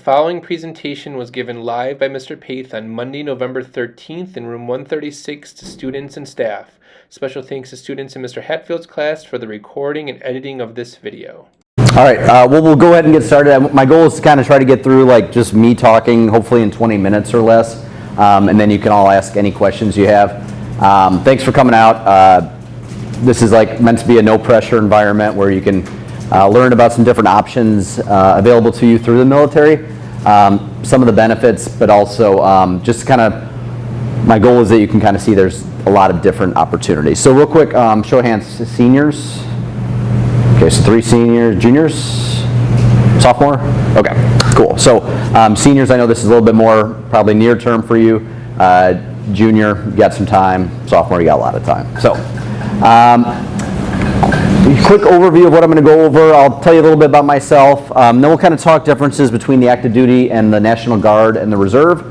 following presentation was given live by Mr. Paeth on Monday, November 13th in room 136 to students and staff. Special thanks to students in Mr. Hatfield's class for the recording and editing of this video. All right, well, we'll go ahead and get started. My goal is to kind of try to get through like just me talking, hopefully in 20 minutes or less, and then you can all ask any questions you have. Thanks for coming out. This is like meant to be a no pressure environment where you can learn about some different options available to you through the military, some of the benefits, but also just kind of, my goal is that you can kind of see there's a lot of different opportunities. So real quick, show of hands, seniors. Okay, so 3 seniors, juniors, sophomore? Okay, cool. So seniors, I know this is a little bit more probably near term for you. Junior, you got some time. Sophomore, you got a lot of time. So quick overview of what I'm going to go over. I'll tell you a little bit about myself. Then we'll kind of talk differences between the active duty and the National Guard and the Reserve.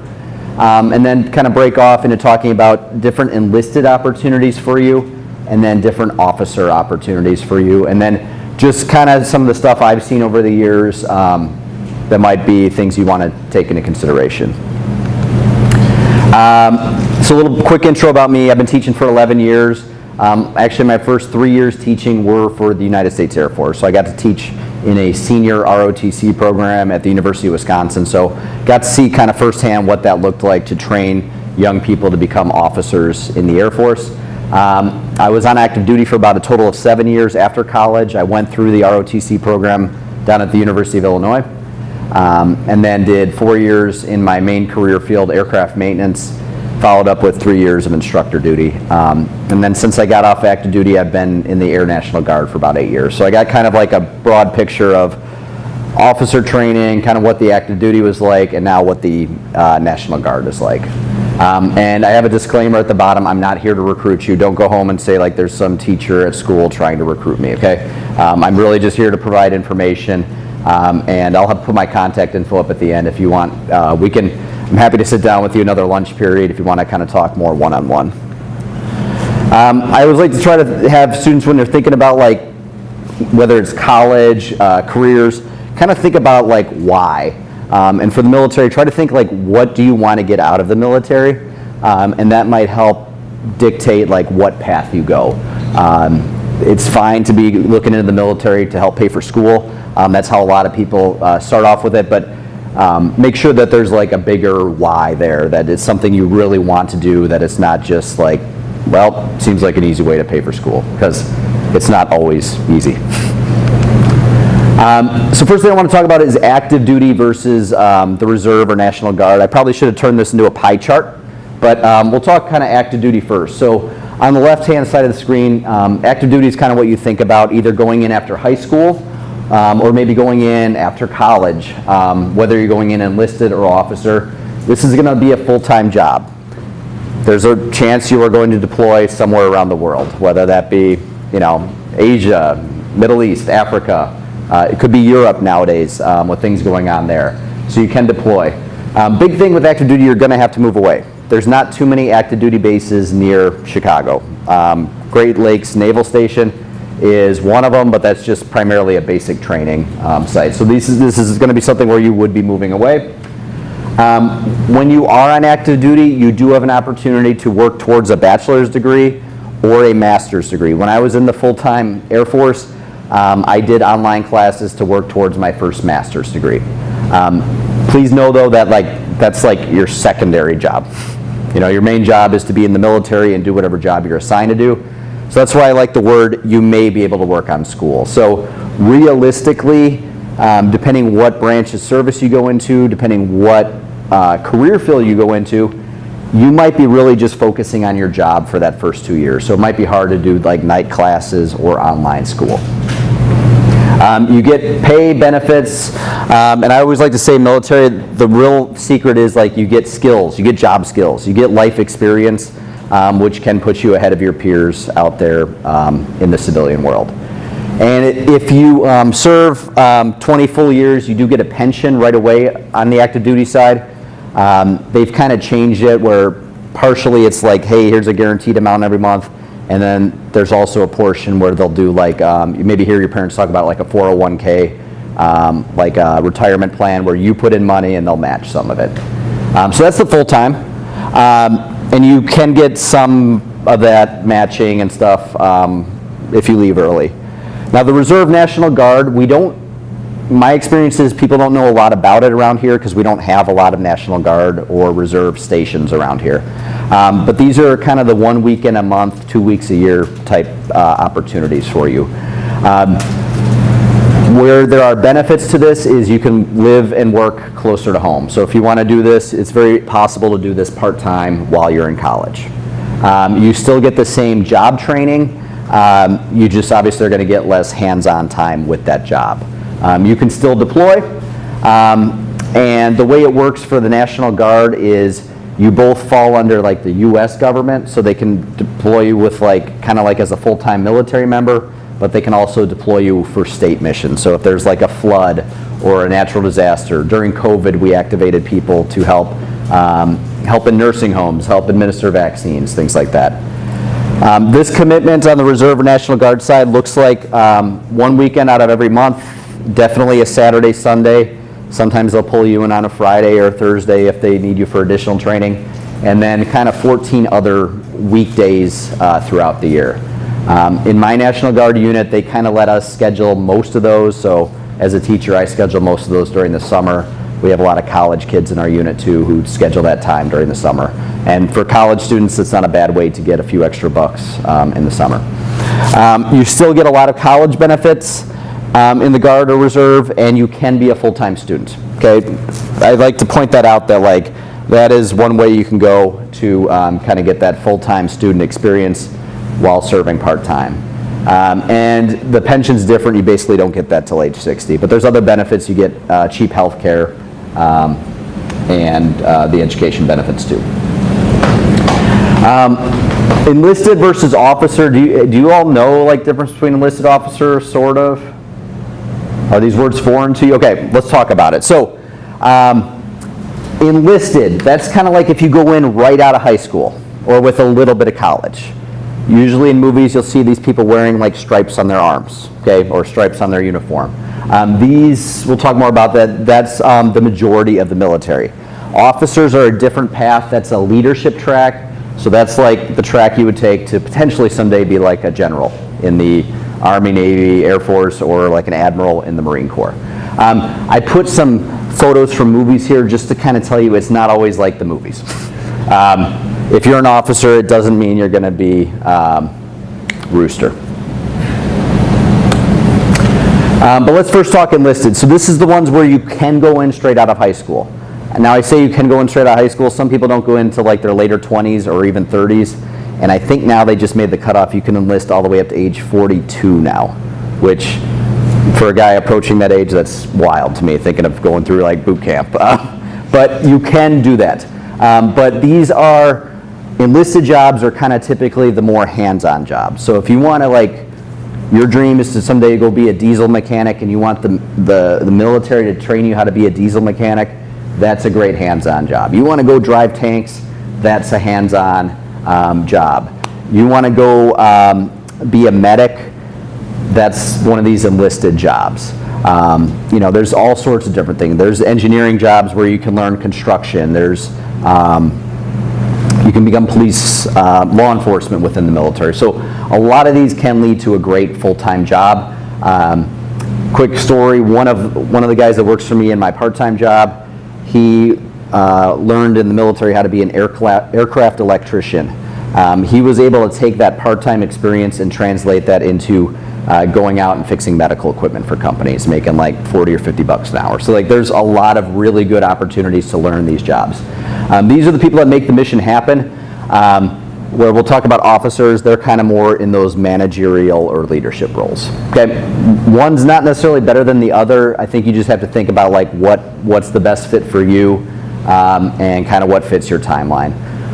And then kind of break off into talking about different enlisted opportunities for you, and then different officer opportunities for you, and then just kind of some of the stuff I've seen over the years that might be things you want to take into consideration. So a little quick intro about me. I've been teaching for 11 years. Actually, my first 3 years teaching were for the United States Air Force. So I got to teach in a senior ROTC program at the University of Wisconsin. So got to see kind of firsthand what that looked like to train young people to become officers in the Air Force. I was on active duty for about a total of 7 years after college. I went through the ROTC program down at the University of Illinois, and then did 4 years in my main career field, aircraft maintenance, followed up with 3 years of instructor duty. And then since I got off active duty, I've been in the Air National Guard for about 8 years. So I got kind of like a broad picture of officer training, kind of what the active duty was like, and now what the National Guard is like. And I have a disclaimer at the bottom. I'm not here to recruit you. Don't go home and say like there's some teacher at school trying to recruit me, okay? I'm really just here to provide information, and I'll put my contact info up at the end if you want. I'm happy to sit down with you another lunch period if you want to kind of talk more one-on-one. I always like to try to have students, when they're thinking about like whether it's college, careers, kind of think about like why. And for the military, try to think like, what do you want to get out of the military? And that might help dictate like what path you go. It's fine to be looking into the military to help pay for school. That's how a lot of people start off with it, but make sure that there's like a bigger why there, that it's something you really want to do, that it's not just like, well, seems like an easy way to pay for school, because it's not always easy. So first thing I want to talk about is active duty versus the Reserve or National Guard. I probably should have turned this into a pie chart, but we'll talk kind of active duty first. So on the left-hand side of the screen, active duty is kind of what you think about, either going in after high school or maybe going in after college, whether you're going in enlisted or officer. This is going to be a full-time job. There's a chance you are going to deploy somewhere around the world, whether that be, you know, Asia, Middle East, Africa. It could be Europe nowadays with things going on there. So you can deploy. Big thing with active duty, you're going to have to move away. There's not too many active duty bases near Chicago. Great Lakes Naval Station is one of them, but that's just primarily a basic training site. So this is going to be something where you would be moving away. When you are on active duty, you do have an opportunity to work towards a bachelor's degree or a master's degree. When I was in the full-time Air Force, I did online classes to work towards my first master's degree. Please know though that that's like your secondary job. You know, your main job is to be in the military and do whatever job you're assigned to do. So that's why I like the word, you may be able to work on school. So realistically, depending what branch of service you go into, depending what career field you go into, you might be really just focusing on your job for that first 2 years. So it might be hard to do like night classes or online school. You get pay, benefits, and I always like to say military, the real secret is like you get skills, you get job skills, you get life experience, which can put you ahead of your peers out there in the civilian world. And if you serve 20 full years, you do get a pension right away on the active duty side. They've kind of changed it where partially it's like, hey, here's a guaranteed amount every month. And then there's also a portion where they'll do like, you maybe hear your parents talk about like a 401k like a retirement plan where you put in money and they'll match some of it. So that's the full-time. And you can get some of that matching and stuff if you leave early. Now the Reserve National Guard, my experience is people don't know a lot about it around here because we don't have a lot of National Guard or Reserve stations around here. But these are kind of the 1 weekend a month, 2 weeks a year type opportunities for you. Where there are benefits to this is you can live and work closer to home. So if you want to do this, it's very possible to do this part-time while you're in college. You still get the same job training. You just obviously are going to get less hands-on time with that job. You can still deploy. And the way it works for the National Guard is you both fall under like the U.S. government, so they can deploy you with kind of like as a full-time military member, but they can also deploy you for state missions. So if there's like a flood or a natural disaster, during COVID we activated people to help in nursing homes, help administer vaccines, things like that. This commitment on the Reserve or National Guard side looks like 1 weekend out of every month, definitely a Saturday, Sunday. Sometimes they'll pull you in on a Friday or Thursday if they need you for additional training, and then kind of 14 other weekdays throughout the year. In my National Guard unit, they kind of let us schedule most of those. So as a teacher, I schedule most of those during the summer. We have a lot of college kids in our unit too who schedule that time during the summer. And for college students, it's not a bad way to get a few extra bucks in the summer. You still get a lot of college benefits in the Guard or Reserve, and you can be a full-time student. Okay, I'd like to point that out, that that is one way you can go to kind of get that full-time student experience while serving part-time. And the pension's different. You basically don't get that till age 60. But there's other benefits. You get cheap health care and the education benefits too. Enlisted versus officer. Do you all know like difference between enlisted officer, sort of? Are these words foreign to you? Okay, let's talk about it. So enlisted, that's kind of like if you go in right out of high school or with a little bit of college. Usually in movies you'll see these people wearing like stripes on their arms, okay, or stripes on their uniform. These, we'll talk more about that, that's the majority of the military. Officers are a different path. That's a leadership track, so that's like the track you would take to potentially someday be like a general in the Army, Navy, Air Force, or like an admiral in the Marine Corps. I put some photos from movies here just to kind of tell you it's not always like the movies. If you're an officer, it doesn't mean you're going to be Rooster. But let's first talk enlisted. So this is the ones where you can go in straight out of high school. And now I say you can go in straight out of high school. Some people don't go into like their later 20s or even 30s. And I think now they just made the cutoff. You can enlist all the way up to age 42 now, which for a guy approaching that age, that's wild to me, thinking of going through like boot camp. But you can do that. But these are, enlisted jobs are kind of typically the more hands-on jobs. So if you want to your dream is to someday go be a diesel mechanic and you want the military to train you how to be a diesel mechanic, that's a great hands-on job. You want to go drive tanks, that's a hands-on job. You want to go be a medic, that's one of these enlisted jobs. There's all sorts of different things. There's engineering jobs where you can learn construction. There's you can become police, law enforcement within the military. So a lot of these can lead to a great full-time job. Quick story, one of the guys that works for me in my part-time job, he learned in the military how to be an aircraft electrician. He was able to take that part-time experience and translate that into going out and fixing medical equipment for companies, making like 40 or 50 bucks an hour. So there's a lot of really good opportunities to learn these jobs. These are the people that make the mission happen. Where we'll talk about officers, they're kind of more in those managerial or leadership roles. Okay, one's not necessarily better than the other. I think you just have to think about what's the best fit for you and kind of what fits your timeline.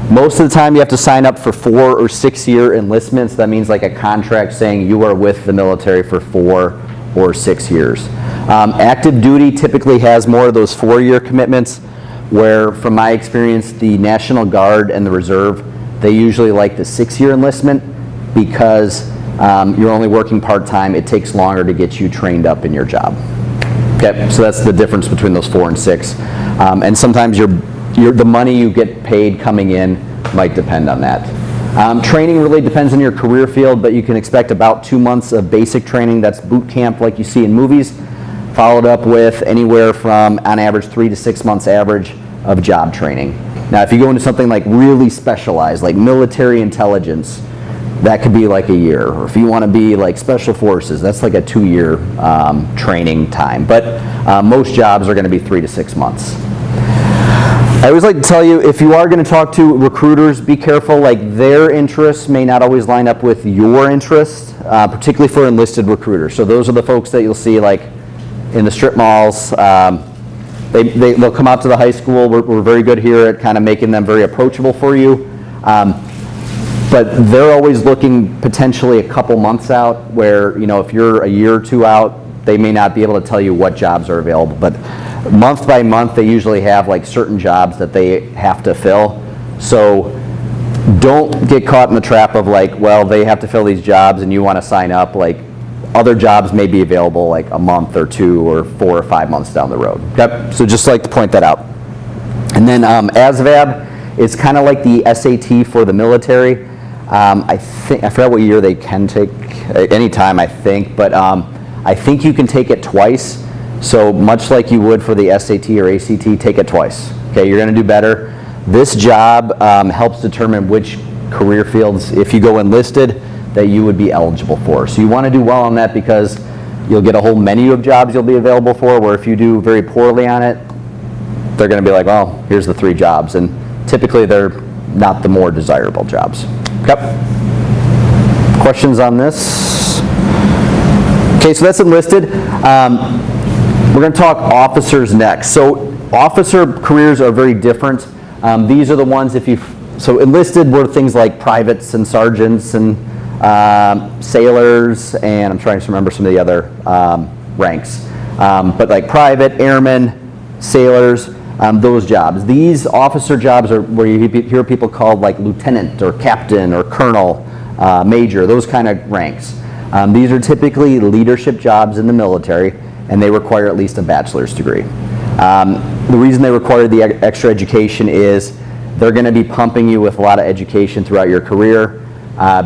Most of the time you have to sign up for 4 or 6 year enlistments. That means like a contract saying you are with the military for 4 or 6 years. Active duty typically has more of those 4-year commitments, where from my experience the National Guard and the Reserve, they usually like the 6-year enlistment because you're only working part-time. It takes longer to get you trained up in your job. Okay, so that's the difference between those 4 and 6. And sometimes the money you get paid coming in might depend on that. Training really depends on your career field, but you can expect about 2 months of basic training. That's boot camp like you see in movies, followed up with anywhere from, on average, 3 to 6 months average of job training. Now, if you go into something like really specialized, like military intelligence, that could be like a year. Or if you want to be like special forces, that's like a 2-year training time. But most jobs are going to be 3 to 6 months. I always like to tell you, if you are going to talk to recruiters, be careful, like their interests may not always line up with your interests, particularly for enlisted recruiters. So those are the folks that you'll see like in the strip malls. They'll come out to the high school. We're very good here at kind of making them very approachable for you. But they're always looking potentially a couple months out where, you know, if you're a year or 2 out, they may not be able to tell you what jobs are available. But month by month, they usually have like certain jobs that they have to fill. So don't get caught in the trap of like, well, they have to fill these jobs and you want to sign up. Like other jobs may be available like a month or 2 or 4 or 5 months down the road. Yep. So just like to point that out. And then ASVAB is kind of like the SAT for the military. I forgot what year they can take, anytime I think, but I think you can take it twice. So much like you would for the SAT or ACT, take it twice. Okay, you're going to do better. This job helps determine which career fields, if you go enlisted, that you would be eligible for. So you want to do well on that because you'll get a whole menu of jobs you'll be available for, where if you do very poorly on it, they're going to be like, well, here's the 3 jobs. And typically they're not the more desirable jobs. Yep. Questions on this? Okay, so that's enlisted. We're going to talk officers next. So officer careers are very different. These are the ones so enlisted were things like privates and sergeants and sailors, and I'm trying to remember some of the other ranks. But like private, airmen, sailors, those jobs. These officer jobs are where you hear people called like lieutenant or captain or colonel, major, those kind of ranks. These are typically leadership jobs in the military, and they require at least a bachelor's degree. The reason they require the extra education is they're going to be pumping you with a lot of education throughout your career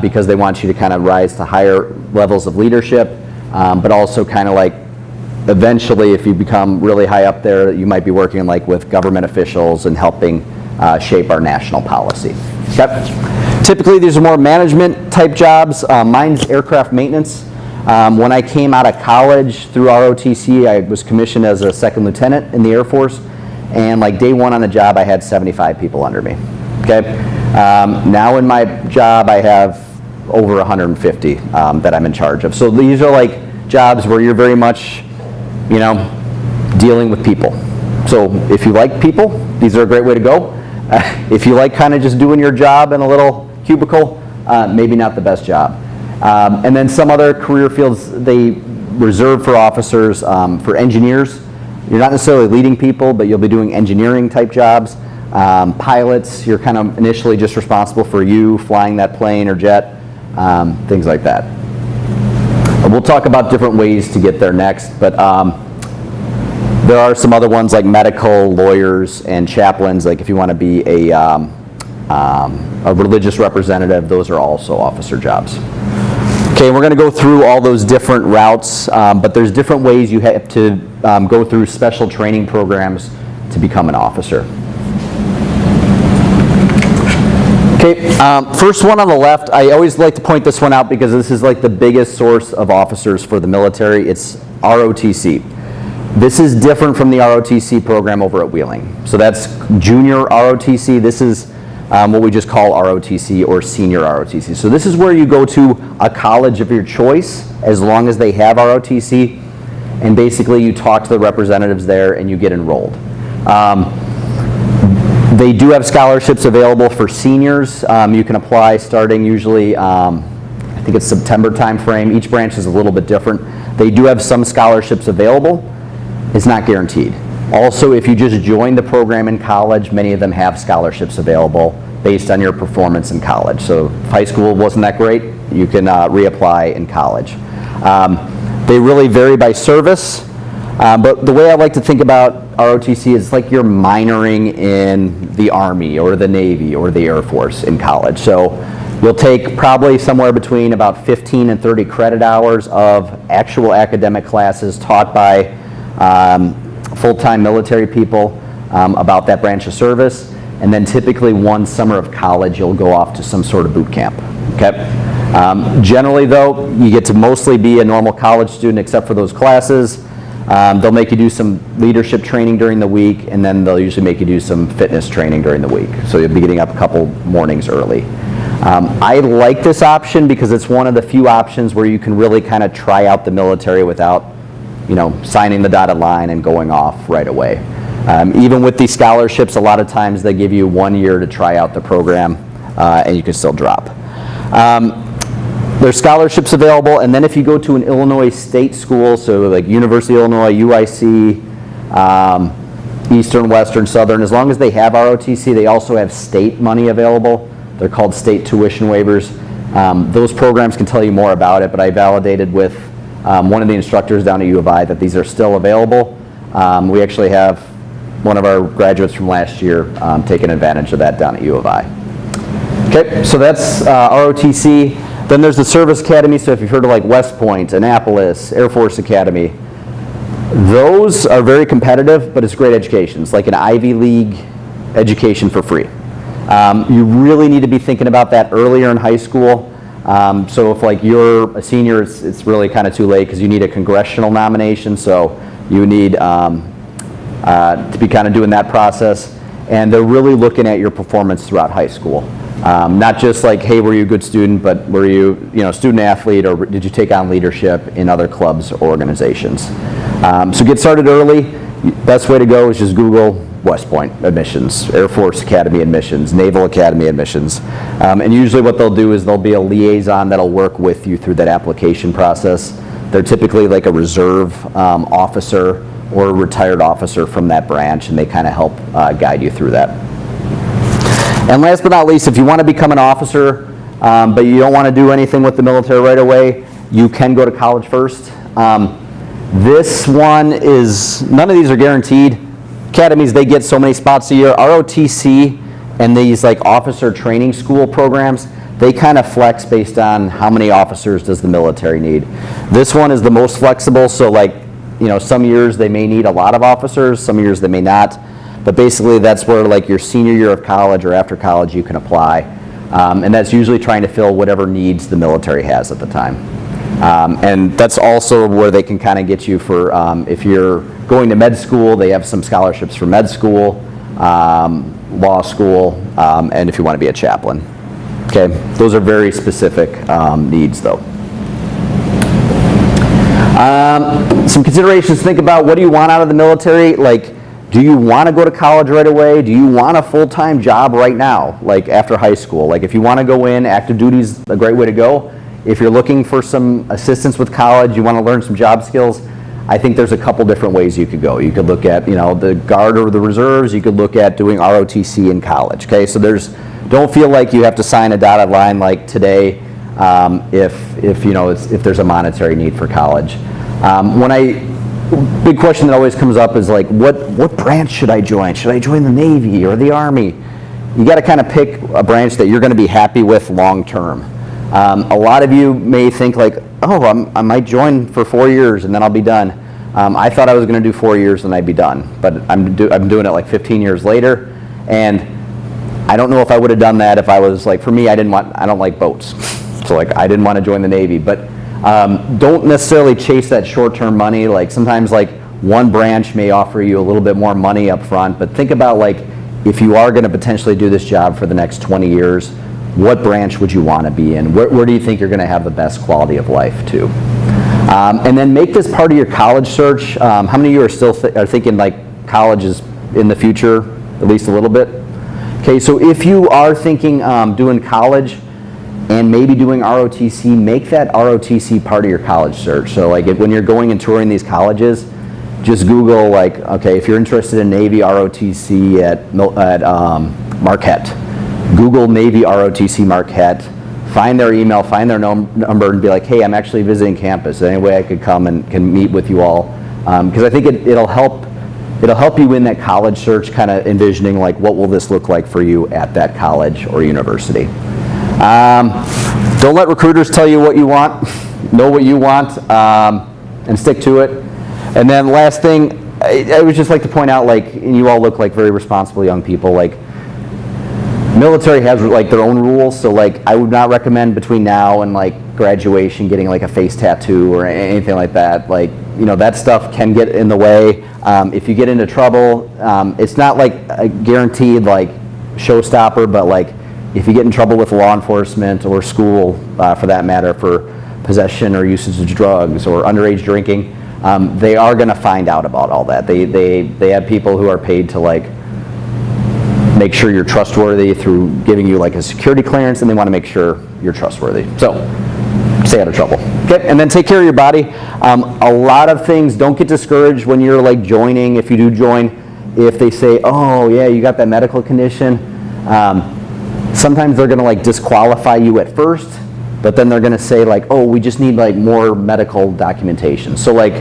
because they want you to kind of rise to higher levels of leadership, but also kind of like eventually if you become really high up there, you might be working like with government officials and helping shape our national policy. Okay. Typically these are more management type jobs. Mine's aircraft maintenance. When I came out of college through ROTC, I was commissioned as a second lieutenant in the Air Force, and like day 1 on the job, I had 75 people under me. Okay. Now in my job, I have over 150 that I'm in charge of. So these are like jobs where you're very much, you know, dealing with people. So if you like people, these are a great way to go. If you like kind of just doing your job in a little cubicle, maybe not the best job. And then some other career fields they reserve for officers, for engineers. You're not necessarily leading people, but you'll be doing engineering type jobs. Pilots, you're kind of initially just responsible for you flying that plane or jet, things like that. We'll talk about different ways to get there next, but there are some other ones like medical, lawyers, and chaplains. Like if you want to be a religious representative, those are also officer jobs. Okay, we're going to go through all those different routes, but there's different ways you have to go through special training programs to become an officer. Okay, first one on the left, I always like to point this one out because this is like the biggest source of officers for the military. It's ROTC. This is different from the ROTC program over at Wheeling. So that's junior ROTC. This is what we just call ROTC or senior ROTC. So this is where you go to a college of your choice as long as they have ROTC, and basically you talk to the representatives there and you get enrolled. They do have scholarships available for seniors. You can apply starting usually, I think it's September time frame. Each branch is a little bit different. They do have some scholarships available. It's not guaranteed. Also, if you just joined the program in college, many of them have scholarships available based on your performance in college. So if high school wasn't that great, you can reapply in college. They really vary by service. But the way I like to think about ROTC is like you're minoring in the Army or the Navy or the Air Force in college. So you'll take probably somewhere between about 15 and 30 credit hours of actual academic classes taught by full-time military people about that branch of service. And then typically one summer of college, you'll go off to some sort of boot camp. Okay? Generally though, you get to mostly be a normal college student except for those classes. They'll make you do some leadership training during the week, and then they'll usually make you do some fitness training during the week. So you'll be getting up a couple mornings early. I like this option because it's one of the few options where you can really kind of try out the military without, signing the dotted line and going off right away. Even with these scholarships, a lot of times they give you 1 year to try out the program, and you can still drop. There's scholarships available, and then if you go to an Illinois state school, so like University of Illinois, UIC, Eastern, Western, Southern, as long as they have ROTC, they also have state money available. They're called state tuition waivers. Those programs can tell you more about it, but I validated with one of the instructors down at U of I that these are still available. We actually have one of our graduates from last year taking advantage of that down at U of I. Okay, so that's ROTC. Then there's the Service Academy, so if you've heard of like West Point, Annapolis, Air Force Academy, those are very competitive, but it's great education. It's like an Ivy League education for free. You really need to be thinking about that earlier in high school. So if like you're a senior, it's really kind of too late because you need a congressional nomination, so you need to be kind of doing that process. And they're really looking at your performance throughout high school. Not just like, hey, were you a good student, but were you, student athlete, or did you take on leadership in other clubs or organizations? So get started early. Best way to go is just Google West Point admissions, Air Force Academy admissions, Naval Academy admissions. And usually what they'll do is there'll be a liaison that'll work with you through that application process. They're typically like a reserve officer or a retired officer from that branch, and they kind of help guide you through that. And last but not least, if you want to become an officer, but you don't want to do anything with the military right away, you can go to college first. This one is, none of these are guaranteed. Academies, they get so many spots a year. ROTC and these like officer training school programs, they kind of flex based on how many officers does the military need. This one is the most flexible, so like, some years they may need a lot of officers, some years they may not. But basically that's where like your senior year of college or after college you can apply. And that's usually trying to fill whatever needs the military has at the time. And that's also where they can kind of get you for, if you're going to med school, they have some scholarships for med school, law school, and if you want to be a chaplain. Okay, those are very specific needs though. Some considerations to think about: what do you want out of the military? Like, do you want to go to college right away? Do you want a full-time job right now, like after high school? Like if you want to go in, active duty is a great way to go. If you're looking for some assistance with college, you want to learn some job skills, I think there's a couple different ways you could go. You could look at, the Guard or the Reserves. You could look at doing ROTC in college. Okay, so don't feel like you have to sign a dotted line like today if there's a monetary need for college. Big question that always comes up is like, what branch should I join? Should I join the Navy or the Army? You got to kind of pick a branch that you're going to be happy with long term. A lot of you may think like, oh, I might join for 4 years and then I'll be done. I thought I was going to do 4 years and I'd be done, but I'm doing it like 15 years later, and I don't know if I would have done that if I was like, for me, I don't like boats, so like I didn't want to join the Navy, but don't necessarily chase that short-term money. Like sometimes like one branch may offer you a little bit more money up front, but think about like if you are going to potentially do this job for the next 20 years, what branch would you want to be in? Where do you think you're going to have the best quality of life too? And then make this part of your college search. How many of you are still are thinking like college is in the future, at least a little bit? Okay, so if you are thinking doing college and maybe doing ROTC, make that ROTC part of your college search. So like when you're going and touring these colleges, just Google like, okay, if you're interested in Navy ROTC at Marquette, Google Navy ROTC Marquette, find their email, find their number, and be like, hey, I'm actually visiting campus. Is there any way I could come and can meet with you all because I think it'll help you in that college search, kind of envisioning like what will this look like for you at that college or university. Don't let recruiters tell you what you want. Know what you want and stick to it. And then last thing, I would just like to point out, like, and you all look like very responsible young people, like military has like their own rules, so like I would not recommend between now and like graduation getting like a face tattoo or anything like that. Like, you know, that stuff can get in the way. If you get into trouble, it's not like a guaranteed like showstopper, but like if you get in trouble with law enforcement or school, for that matter, for possession or usage of drugs or underage drinking, they are going to find out about all that. They have people who are paid to like make sure you're trustworthy through giving you like a security clearance, and they want to make sure you're trustworthy. So stay out of trouble. Okay, and then take care of your body. A lot of things, don't get discouraged when you're like joining, if you do join, if they say, oh yeah, you got that medical condition. Sometimes they're going to like disqualify you at first, but then they're going to say like, oh, we just need like more medical documentation. So like,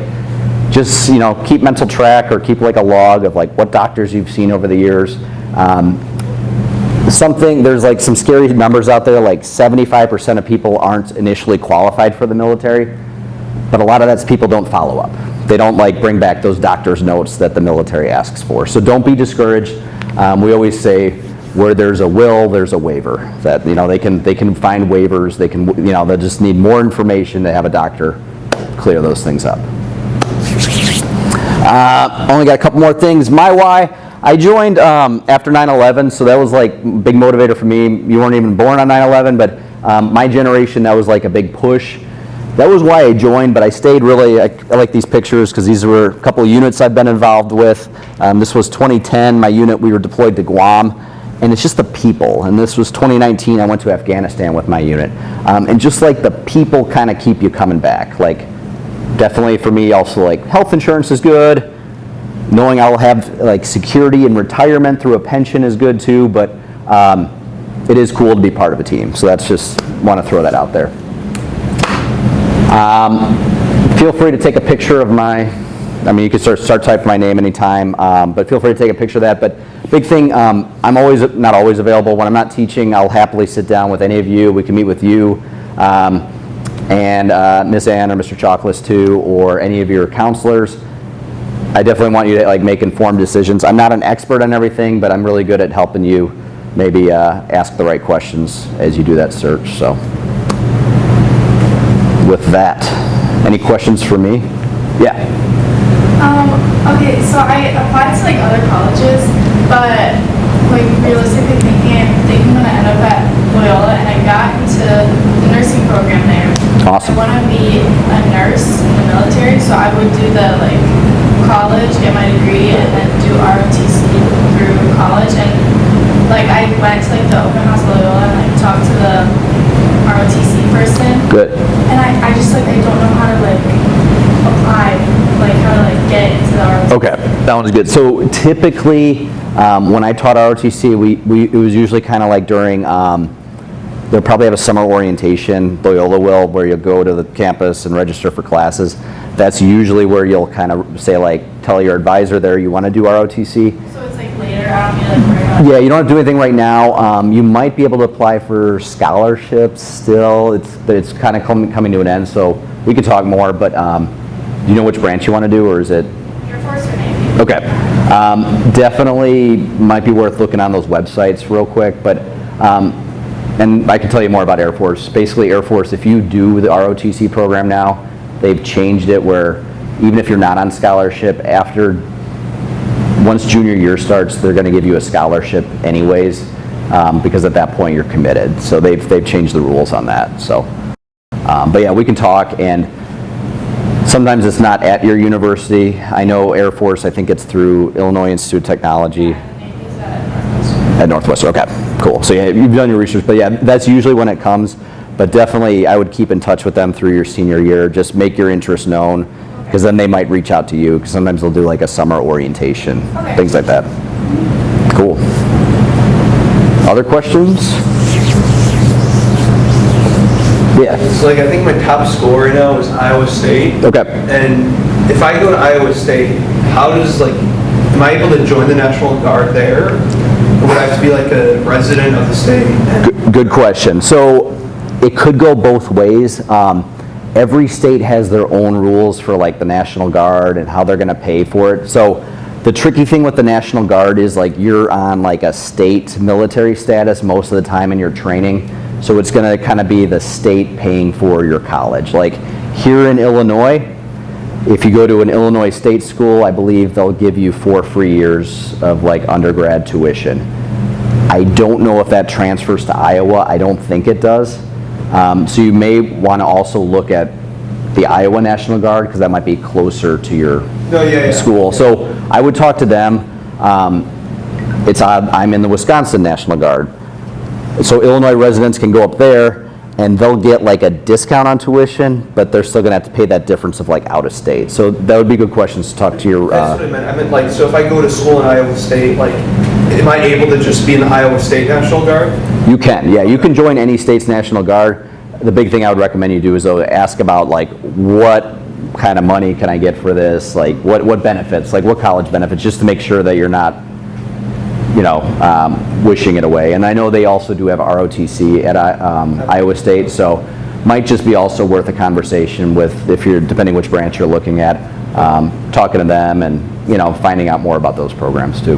just, you know, keep mental track or keep like a log of like what doctors you've seen over the years. There's like some scary numbers out there, like 75% of people aren't initially qualified for the military, but a lot of that's people don't follow up. They don't like bring back those doctor's notes that the military asks for. So don't be discouraged. We always say, where there's a will, there's a waiver. That, you know, they can find waivers. They can, you know, they just need more information to have a doctor clear those things up. Only got a couple more things. My why. I joined after 9/11, so that was like a big motivator for me. You weren't even born on 9/11, but my generation, that was like a big push. That was why I joined, but I stayed really, I like these pictures because these were a couple of units I've been involved with. This was 2010, my unit, we were deployed to Guam, and it's just the people. And this was 2019, I went to Afghanistan with my unit. And just like the people kind of keep you coming back. Like, definitely for me also, like, health insurance is good. Knowing I'll have like security and retirement through a pension is good too, but it is cool to be part of a team. So that's just, want to throw that out there. Feel free to take a picture of you can start typing my name anytime, but feel free to take a picture of that. But big thing, I'm not always available. When I'm not teaching, I'll happily sit down with any of you. We can meet with you and Miss Ann or Mr. Chocolates too, or any of your counselors. I definitely want you to like make informed decisions. I'm not an expert on everything, but I'm really good at helping you maybe ask the right questions as you do that search. So with that, any questions for me? Yeah. Okay, so I applied to like other colleges, but like realistically thinking I'm gonna end up at Loyola, and I got into the nursing program there. Awesome. I want to be a nurse in the military, so I would do the like college, get my degree, and then do ROTC through college. And like I went to like the open house at Loyola and like talked to the ROTC person. Good. And I just like I don't know how to like apply, like how to like get into the ROTC. Okay, that one's good. So typically, when I taught ROTC, it was usually kind of like during, they'll probably have a summer orientation, Loyola will, where you'll go to the campus and register for classes. That's usually where you'll kind of say like, tell your advisor there you want to do ROTC. So it's like later, I don't need to like worry about it. Yeah, you don't have to do anything right now. You might be able to apply for scholarships still, but it's kind of coming to an end, so we could talk more, but do you know which branch you want to do, or is it? Air Force or Navy. Okay. Definitely might be worth looking on those websites real quick, but and I can tell you more about Air Force. Basically, Air Force, if you do the ROTC program now, they've changed it where even if you're not on scholarship, once junior year starts, they're going to give you a scholarship anyways, because at that point you're committed. So they've changed the rules on that. So, but yeah, we can talk, and sometimes it's not at your university. I know Air Force, I think it's through Illinois Institute of Technology. Navy's at At Northwestern, Northwestern. okay, cool. So yeah, you've done your research, but yeah, that's usually when it comes. But definitely, I would keep in touch with them through your senior year. Just make your interest known, because then they might reach out to you, because sometimes they'll do like a summer orientation, things like that. Cool. Other questions? Yeah. So like I think my top score right now is Iowa State. Okay. And if I go to Iowa State, how does am I able to join the National Guard there? Or would I have to be like a resident of the state? Good question. So it could go both ways. Every state has their own rules for like the National Guard and how they're going to pay for it. So the tricky thing with the National Guard is like you're on like a state military status most of the time in your training. So it's going to kind of be the state paying for your college. Like here in Illinois, if you go to an Illinois state school, I believe they'll give you 4 free years of like undergrad tuition. I don't know if that transfers to Iowa. I don't think it does. So you may want to also look at the Iowa National Guard because that might be closer to your school. So I would talk to them. It's odd, I'm in the Wisconsin National Guard. So Illinois residents can go up there and they'll get like a discount on tuition, but they're still going to have to pay that difference of like out of state. So that would be good questions to talk to your... That's what I meant. I meant like, so if I go to school in Iowa State, like, am I able to just be in the Iowa State National Guard? You can, yeah. You can join any state's National Guard. The big thing I would recommend you do is though ask about like what kind of money can I get for this, like what benefits, like what college benefits, just to make sure that you're not, you know, wishing it away. And I know they also do have ROTC at Iowa State, so might just be also worth a conversation with, if you're, depending which branch you're looking at, talking to them and, you know, finding out more about those programs too.